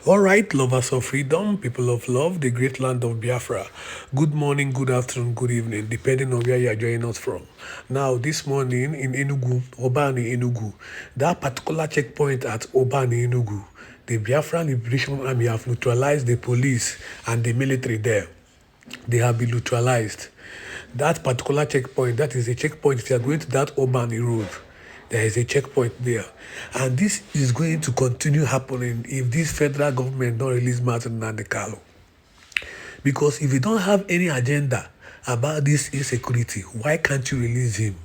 All right, lovers of freedom, people of love, the great land of Biafra. Good morning, good afternoon, good evening, depending on where you are joining us from. Now, this morning in Enugu, Obani, Enugu, that particular checkpoint at Obani, Enugu, the Biafran Liberation Army have neutralized the police and the military there. They have been neutralized. That particular checkpoint, that is a checkpoint if you are going to that Obani road. There is a checkpoint there. And this is going to continue happening if this federal government don't release Martin Nandekalo. Because if you don't have any agenda about this insecurity, why can't you release him?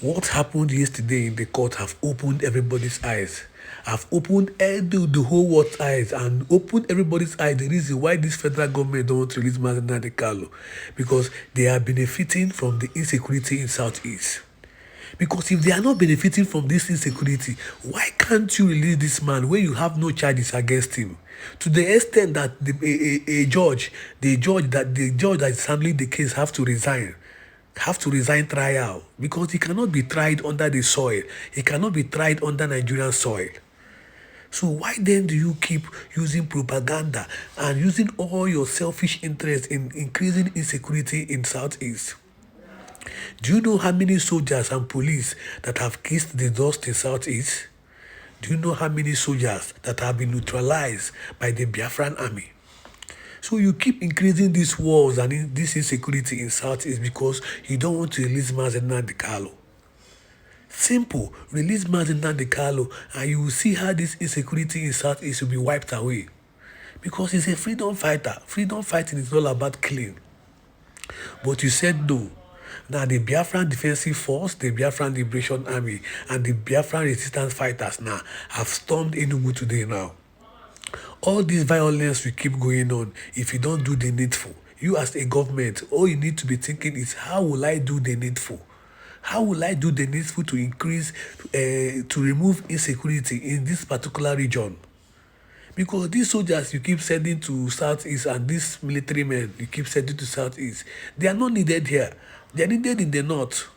What happened yesterday in the court have opened everybody's eyes. Have opened the whole world's eyes and opened everybody's eyes. The reason why this federal government don't want to release Martin Nandekalo. Because they are benefiting from the insecurity in Southeast. Because if they are not benefiting from this insecurity, why can't you release this man when you have no charges against him? To the extent that the judge that is handling the case have to resign trial, because he cannot be tried under the soil. He cannot be tried under Nigerian soil. So why then do you keep using propaganda and using all your selfish interest in increasing insecurity in Southeast? Do you know how many soldiers and police that have kissed the dust in Southeast? Do you know how many soldiers that have been neutralized by the Biafran army? So you keep increasing these wars and this insecurity in Southeast because you don't want to release Mazen Nandekalo. Simple, release Mazen Nandekalo and you will see how this insecurity in Southeast will be wiped away. Because he's a freedom fighter. Freedom fighting is all about killing. But you said no. Now the Biafran Defensive Force, the Biafran Liberation Army, and the Biafran Resistance Fighters now have stormed Enugu today now. All this violence will keep going on if you don't do the needful. You as a government, all you need to be thinking is, how will I do the needful? How will I do the needful to increase, to remove insecurity in this particular region? Because these soldiers you keep sending to Southeast and these military men you keep sending to Southeast, they are not needed here. They are needed in the North.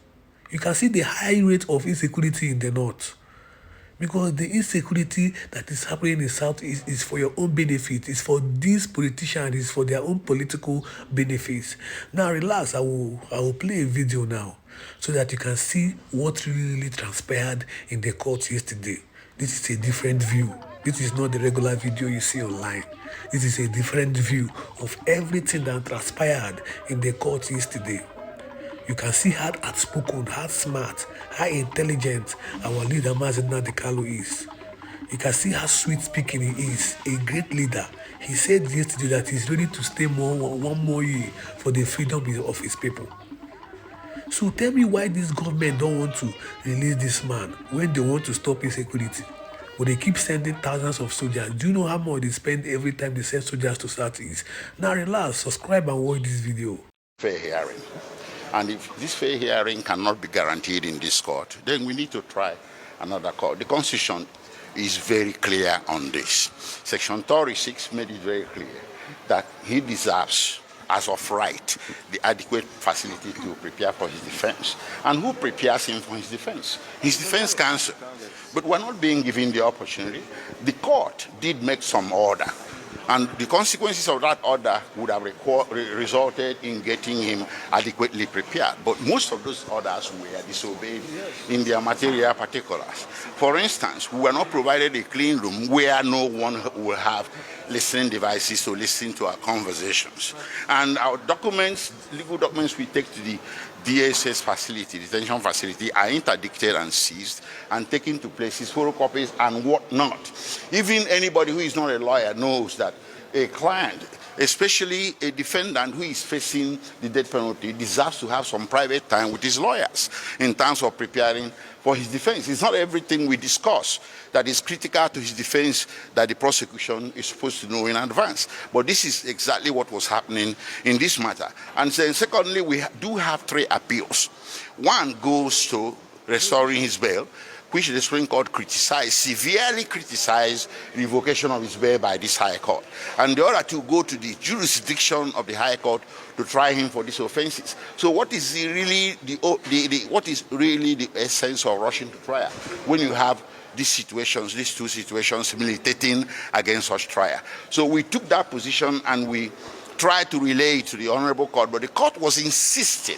You can see the high rate of insecurity in the North. Because the insecurity that is happening in Southeast is for your own benefit. It's for these politicians. It's for their own political benefits. Now relax. I will play a video now so that you can see what really transpired in the court yesterday. This is a different view. This is not the regular video you see online. This is a different view of everything that transpired in the court yesterday. You can see how outspoken, how smart, how intelligent our leader Mazen Nandekalo is. You can see how sweet speaking he is, a great leader. He said yesterday that he's ready to stay one more year for the freedom of his people. So tell me why this government don't want to release this man when they want to stop insecurity. But they keep sending thousands of soldiers. Do you know how much they spend every time they send soldiers to Southeast? Now relax, subscribe and watch this video. Fair hearing. And if this fair hearing cannot be guaranteed in this court, then we need to try another court. The Constitution is very clear on this. Section 36 made it very clear that he deserves, as of right, the adequate facility to prepare for his defense. And who prepares him for his defense? His defense counsel. But we're not being given the opportunity. The court did make some order. And the consequences of that order would have resulted in getting him adequately prepared. But most of those orders were disobeyed in their material particulars. For instance, we were not provided a clean room where no one will have listening devices to listen to our conversations. And our documents, legal documents we take to the DSS facility, detention facility, are interdicted and seized and taken to places, photocopies and whatnot. Even anybody who is not a lawyer knows that a client, especially a defendant who is facing the death penalty, deserves to have some private time with his lawyers in terms of preparing for his defense. It's not everything we discuss that is critical to his defense that the prosecution is supposed to know in advance. But this is exactly what was happening in this matter. And then secondly, we do have 3 appeals. One goes to restoring his bail, which the Supreme Court severely criticized revocation of his bail by this High Court. And the other 2 go to the jurisdiction of the High Court to try him for these offenses. So what is really the essence of rushing to trial when you have these two situations, militating against such trial. So we took that position and we tried to relay it to the Honorable Court, but the court was insisting,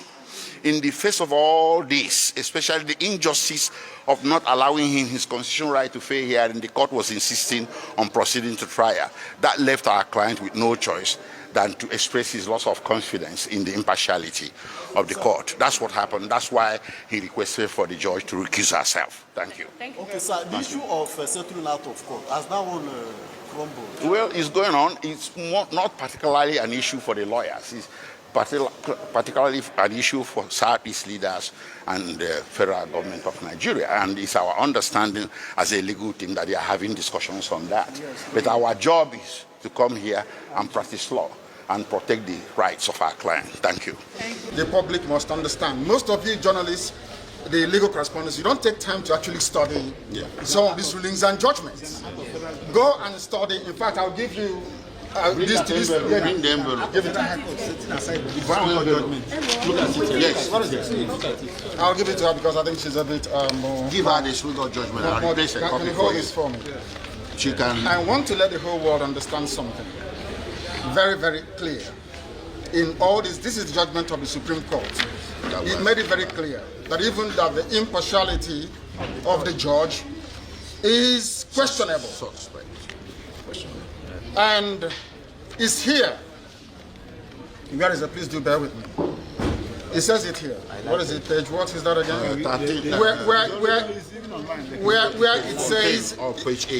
in the face of all this, especially the injustice of not allowing him his constitutional right to fair hearing, the court was insisting on proceeding to trial. That left our client with no choice than to express his loss of confidence in the impartiality of the court. That's what happened. That's why he requested for the judge to recuse herself. Thank you. Thank you. Okay, sir, the issue of settling out of court, has that one crumbled? Well, it's going on. It's not particularly an issue for the lawyers. It's particularly an issue for Southeast leaders and the federal government of Nigeria. And it's our understanding as a legal team that they are having discussions on that. Yes. But our job is to come here and practice law and protect the rights of our client. Thank you. The public must understand. Most of you journalists, the legal correspondents, you don't take time to actually study some of these rulings and judgments. Go and study. In fact, I'll give you Bring the envelope. Give it to her. Look at it. Yes. What is this? I'll give it to her because I think she's a bit more. Give her this legal judgment. I'll replace a copy for you. For me. She can. I want to let the whole world understand something very, very clear. In all this is the judgment of the Supreme Court. It made it very clear that even that the impartiality of the judge is questionable. And it's here. Where is it? Please do bear with me. It says it here. What is it, page? What is that again? Where it says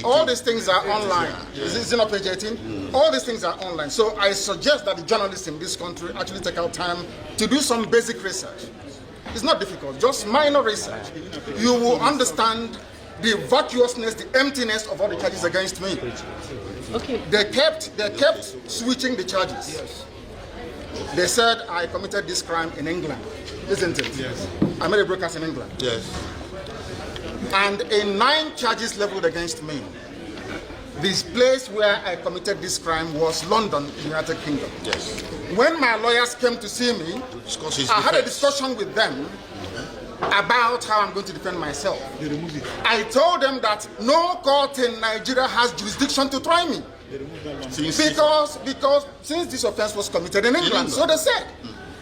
all these things are online. Is it not page 18? All these things are online. So I suggest that the journalists in this country actually take out time to do some basic research. It's not difficult, just minor research. You will understand the vacuousness, the emptiness of all the charges against me. Okay. They kept switching the charges. Yes. They said I committed this crime in England, isn't it? Yes. I made a broadcast in England. Yes. And in 9 charges leveled against me, this place where I committed this crime was London, United Kingdom. Yes. When my lawyers came to see me, I had a discussion with them about how I'm going to defend myself. I told them that no court in Nigeria has jurisdiction to try me. Because since this offense was committed in England, so they said,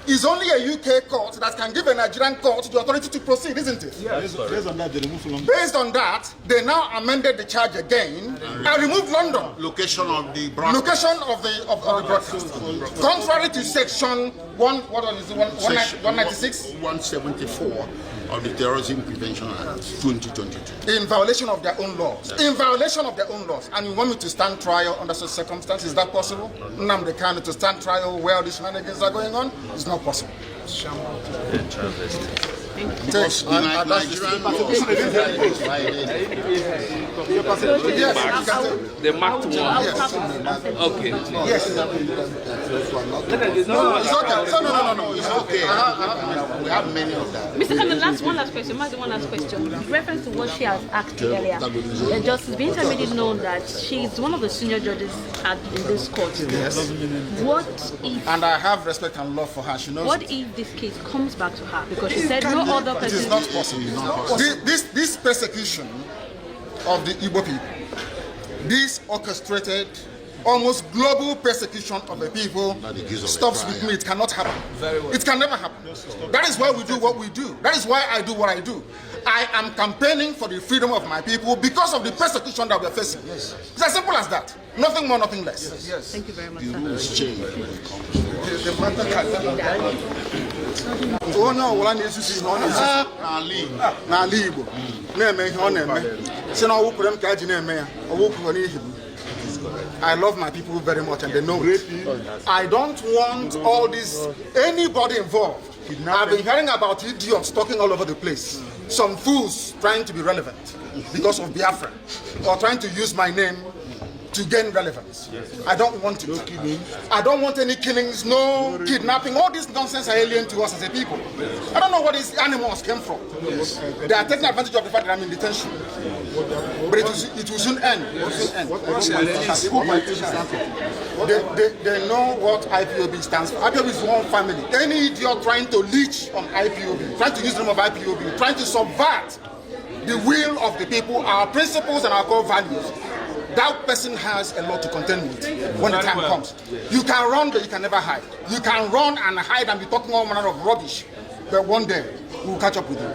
it's only a UK court that can give a Nigerian court the authority to proceed, isn't it? Yes. Based on that, they removed London. Based on that, they now amended the charge again and removed London. Location of the broadcast. Location of the broadcast. Contrary to section 196? 174 of the Terrorism Prevention Act 2022. In violation of their own laws. In violation of their own laws. And you want me to stand trial under such circumstances? Is that possible? Nnamdi Kanu to stand trial where these shenanigans are going on? It's not possible. Because Nigerian The marked one. Yes. Okay. Yes. No, It's okay. No. It's okay. We have many of that. Mr. Kanu, one last question. One last question. With reference to what she has asked earlier, Justice Binta made it known that she's one of the senior judges in this court. Yes. What if? And I have respect and love for her. She knows. What if this case comes back to her because she said no other It person? is not possible. This persecution of the Igbo people, this orchestrated, almost global persecution of the people stops with me. It cannot happen. It can never happen. That is why we do what we do. That is why I do what I do. I am campaigning for the freedom of my people because of the persecution that we are facing. Yes. It's as simple as that. Nothing more, nothing less. Yes. Thank you very much, The rules change when it comes to onye ọwụla na-ezuzi ihe ọ n'ala Igbo na-eme ihe ọ na-eme si na ọwụ kwere m ka a ji na-eme ya ọwụ kwere n'ihi m. I love my people very much and they know it. I don't want all this, anybody involved. I've been hearing about idiots talking all over the place. Some fools trying to be relevant because of Biafra or trying to use my name to gain relevance. I don't want it. I don't want any killings, no kidnapping. All this nonsense are alien to us as a people. I don't know where these animals came from. They are taking advantage of the fact that I'm in detention. But it will soon end. They know what IPOB stands for. IPOB is one family. Any idiot trying to leech on IPOB, trying to use the name of IPOB, trying to subvert the will of the people, our principles and our core values, that person has a lot to contend with when the time comes. You can run, but you can never hide. You can run and hide and be talking all manner of rubbish, but one day we will catch up with you.